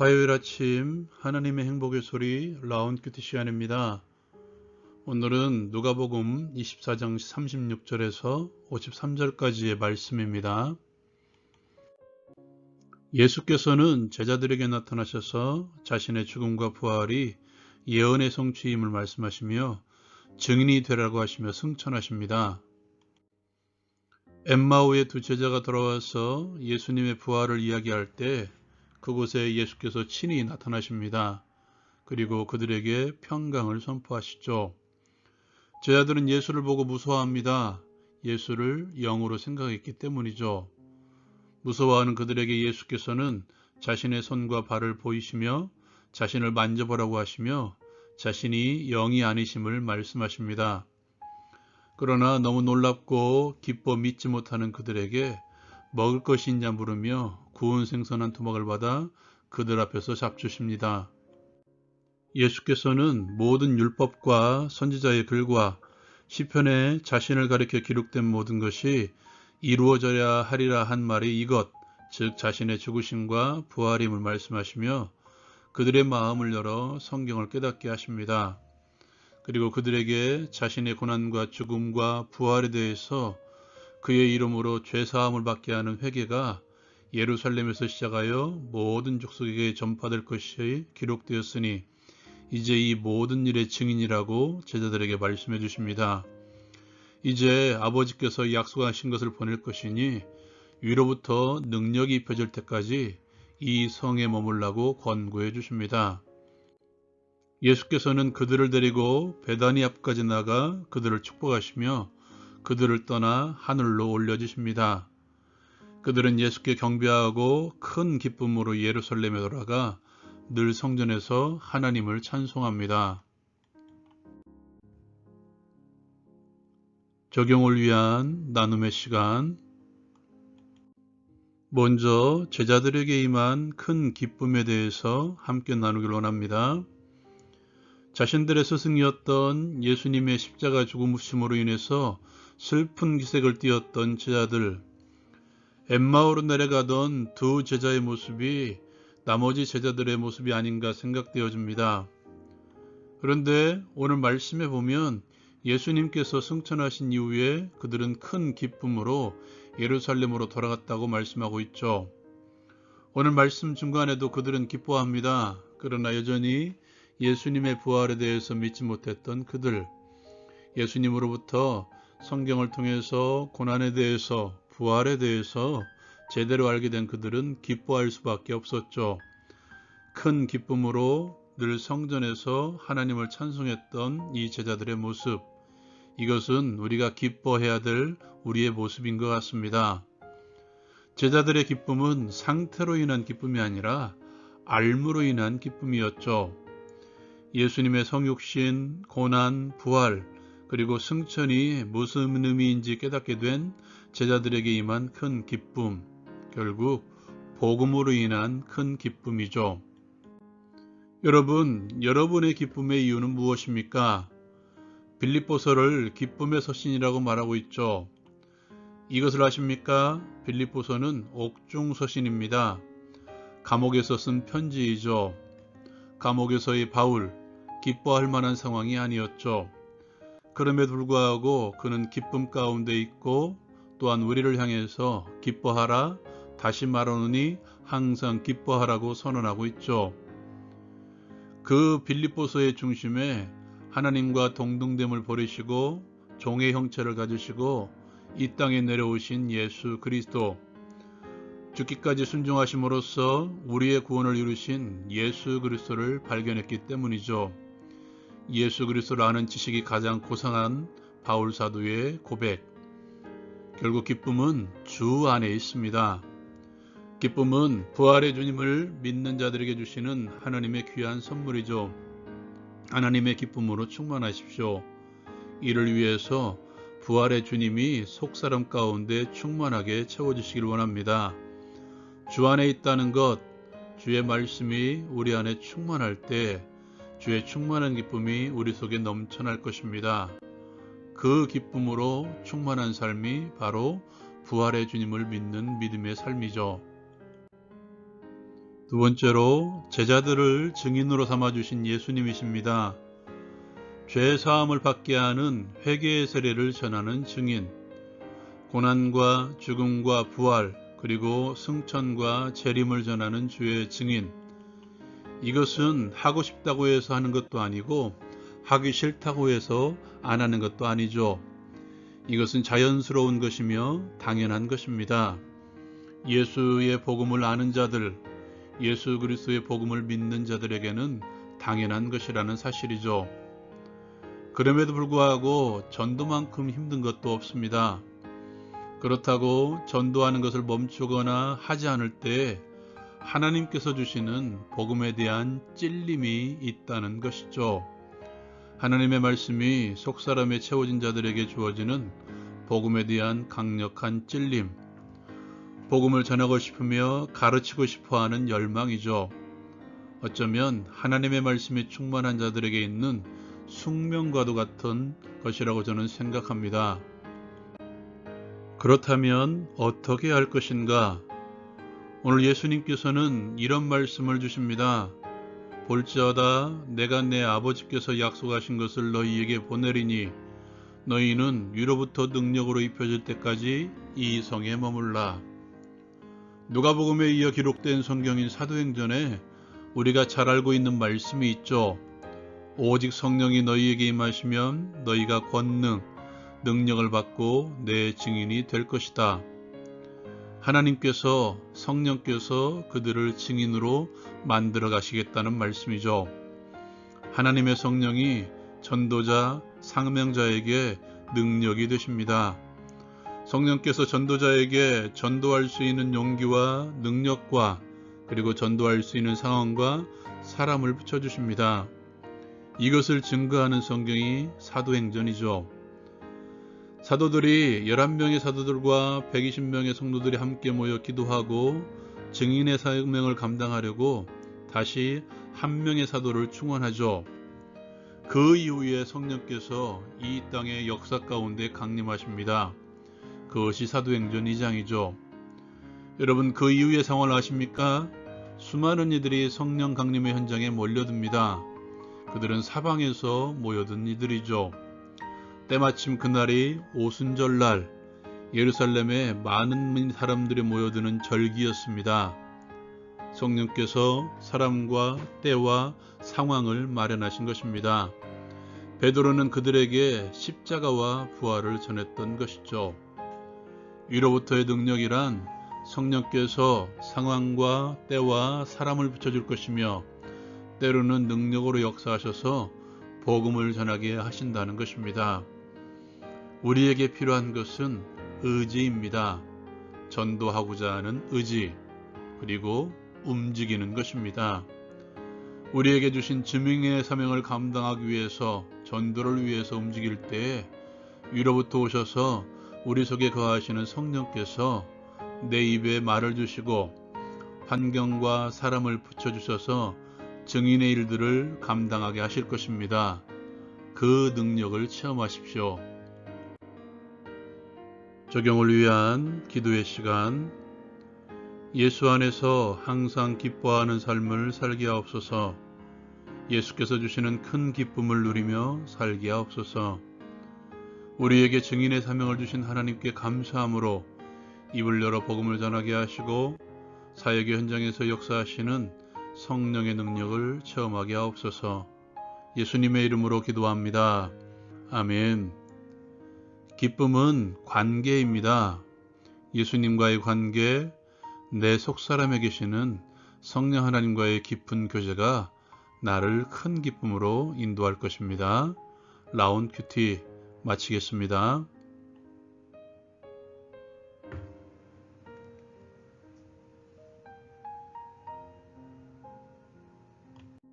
화요일 아침 하나님의 행복의 소리 라운큐티 시간입니다. 오늘은 누가복음 24장 36절에서 53절까지의 말씀입니다. 예수께서는 제자들에게 나타나셔서 자신의 죽음과 부활이 예언의 성취임을 말씀하시며 증인이 되라고 하시며 승천하십니다. 엠마오의 두 제자가 돌아와서 예수님의 부활을 이야기할 때 그곳에 예수께서 친히 나타나십니다. 그리고 그들에게 평강을 선포하시죠. 제자들은 예수를 보고 무서워합니다. 예수를 영으로 생각했기 때문이죠. 무서워하는 그들에게 예수께서는 자신의 손과 발을 보이시며 자신을 만져보라고 하시며 자신이 영이 아니심을 말씀하십니다. 그러나 너무 놀랍고 기뻐 믿지 못하는 그들에게 먹을 것이 있냐 물으며 구운 생선 한 토막을 받아 그들 앞에서 잡수십니다. 예수께서는 모든 율법과 선지자의 글과 시편에 자신을 가리켜 기록된 모든 것이 이루어져야 하리라 한 말이 이것, 즉 자신의 죽으심과 부활임을 말씀하시며 그들의 마음을 열어 성경을 깨닫게 하십니다. 그리고 그들에게 자신의 고난과 죽음과 부활에 대해서 그의 이름으로 죄사함을 받게 하는 회개가 예루살렘에서 시작하여 모든 족속에게 전파될 것이 기록되었으니 이제 이 모든 일의 증인이라고 제자들에게 말씀해 주십니다. 이제 아버지께서 약속하신 것을 보낼 것이니 위로부터 능력이 입혀질 때까지 이 성에 머물라고 권고해 주십니다. 예수께서는 그들을 데리고 베다니 앞까지 나가 그들을 축복하시며 그들을 떠나 하늘로 올려주십니다. 그들은 예수께 경배하고 큰 기쁨으로 예루살렘에 돌아가 늘 성전에서 하나님을 찬송합니다. 적용을 위한 나눔의 시간. 먼저 제자들에게 임한 큰 기쁨에 대해서 함께 나누길 원합니다. 자신들의 스승이었던 예수님의 십자가 죽으심으로 인해서 슬픈 기색을 띠었던 제자들, 엠마오로 내려가던 두 제자의 모습이 나머지 제자들의 모습이 아닌가 생각되어집니다. 그런데 오늘 말씀에 보면 예수님께서 승천하신 이후에 그들은 큰 기쁨으로 예루살렘으로 돌아갔다고 말씀하고 있죠. 오늘 말씀 중간에도 그들은 기뻐합니다. 그러나 여전히 예수님의 부활에 대해서 믿지 못했던 그들, 예수님으로부터 성경을 통해서 고난에 대해서 부활에 대해서 제대로 알게 된 그들은 기뻐할 수밖에 없었죠. 큰 기쁨으로 늘 성전에서 하나님을 찬송했던 이 제자들의 모습, 이것은 우리가 기뻐해야 될 우리의 모습인 것 같습니다. 제자들의 기쁨은 상태로 인한 기쁨이 아니라 알므로 인한 기쁨이었죠. 예수님의 성육신, 고난, 부활, 그리고 승천이 무슨 의미인지 깨닫게 된 제자들에게 임한 큰 기쁨, 결국 복음으로 인한 큰 기쁨이죠. 여러분, 여러분의 기쁨의 이유는 무엇입니까? 빌립보서를 기쁨의 서신이라고 말하고 있죠. 이것을 아십니까? 빌립보서는 옥중서신입니다. 감옥에서 쓴 편지이죠. 감옥에서의 바울, 기뻐할 만한 상황이 아니었죠. 그럼에도 불구하고 그는 기쁨 가운데 있고 또한 우리를 향해서 기뻐하라, 다시 말하노니 항상 기뻐하라고 선언하고 있죠. 그 빌립보서의 중심에 하나님과 동등됨을 버리시고 종의 형체를 가지시고 이 땅에 내려오신 예수 그리스도, 죽기까지 순종하심으로써 우리의 구원을 이루신 예수 그리스도를 발견했기 때문이죠. 예수 그리스도를 아는 지식이 가장 고상한 바울 사도의 고백. 결국 기쁨은 주 안에 있습니다. 기쁨은 부활의 주님을 믿는 자들에게 주시는 하나님의 귀한 선물이죠. 하나님의 기쁨으로 충만하십시오. 이를 위해서 부활의 주님이 속사람 가운데 충만하게 채워주시길 원합니다. 주 안에 있다는 것, 주의 말씀이 우리 안에 충만할 때 주의 충만한 기쁨이 우리 속에 넘쳐날 것입니다. 그 기쁨으로 충만한 삶이 바로 부활의 주님을 믿는 믿음의 삶이죠. 두 번째로 제자들을 증인으로 삼아주신 예수님이십니다. 죄 사함을 받게 하는 회개의 세례를 전하는 증인, 고난과 죽음과 부활, 그리고 승천과 재림을 전하는 주의 증인. 이것은 하고 싶다고 해서 하는 것도 아니고 하기 싫다고 해서 안 하는 것도 아니죠. 이것은 자연스러운 것이며 당연한 것입니다. 예수의 복음을 아는 자들, 예수 그리스도의 복음을 믿는 자들에게는 당연한 것이라는 사실이죠. 그럼에도 불구하고 전도만큼 힘든 것도 없습니다. 그렇다고 전도하는 것을 멈추거나 하지 않을 때 하나님께서 주시는 복음에 대한 찔림이 있다는 것이죠. 하나님의 말씀이 속사람에 채워진 자들에게 주어지는 복음에 대한 강력한 찔림, 복음을 전하고 싶으며 가르치고 싶어하는 열망이죠. 어쩌면 하나님의 말씀이 충만한 자들에게 있는 숙명과도 같은 것이라고 저는 생각합니다. 그렇다면 어떻게 할 것인가? 오늘 예수님께서는 이런 말씀을 주십니다. 볼지어다 내가 내 아버지께서 약속하신 것을 너희에게 보내리니 너희는 위로부터 능력으로 입혀질 때까지 이 성에 머물라. 누가복음에 이어 기록된 성경인 사도행전에 우리가 잘 알고 있는 말씀이 있죠. 오직 성령이 너희에게 임하시면 너희가 권능, 능력을 받고 내 증인이 될 것이다. 하나님께서, 성령께서 그들을 증인으로 만들어 가시겠다는 말씀이죠. 하나님의 성령이 전도자, 상명자에게 능력이 되십니다. 성령께서 전도자에게 전도할 수 있는 용기와 능력과 그리고 전도할 수 있는 상황과 사람을 붙여주십니다. 이것을 증거하는 성경이 사도행전이죠. 사도들이 11명의 사도들과 120명의 성도들이 함께 모여 기도하고 증인의 사명을 감당하려고 다시 한 명의 사도를 충원하죠. 그 이후에 성령께서 이 땅의 역사 가운데 강림하십니다. 그것이 사도행전 2장이죠. 여러분, 그 이후의 상황을 아십니까? 수많은 이들이 성령 강림의 현장에 몰려듭니다. 그들은 사방에서 모여든 이들이죠. 때마침 그날이 오순절날 예루살렘에 많은 사람들이 모여드는 절기였습니다. 성령께서 사람과 때와 상황을 마련하신 것입니다. 베드로는 그들에게 십자가와 부활을 전했던 것이죠. 위로부터의 능력이란 성령께서 상황과 때와 사람을 붙여줄 것이며 때로는 능력으로 역사하셔서 복음을 전하게 하신다는 것입니다. 우리에게 필요한 것은 의지입니다. 전도하고자 하는 의지, 그리고 움직이는 것입니다. 우리에게 주신 증인의 사명을 감당하기 위해서, 전도를 위해서 움직일 때에 위로부터 오셔서 우리 속에 거하시는 성령께서 내 입에 말을 주시고 환경과 사람을 붙여주셔서 증인의 일들을 감당하게 하실 것입니다. 그 능력을 체험하십시오. 적용을 위한 기도의 시간. 예수 안에서 항상 기뻐하는 삶을 살게 하옵소서. 예수께서 주시는 큰 기쁨을 누리며 살게 하옵소서. 우리에게 증인의 사명을 주신 하나님께 감사함으로 입을 열어 복음을 전하게 하시고 사역의 현장에서 역사하시는 성령의 능력을 체험하게 하옵소서. 예수님의 이름으로 기도합니다. 아멘. 기쁨은 관계입니다. 예수님과의 관계, 내 속사람에 계시는 성령 하나님과의 깊은 교제가 나를 큰 기쁨으로 인도할 것입니다. 라온 큐티 마치겠습니다.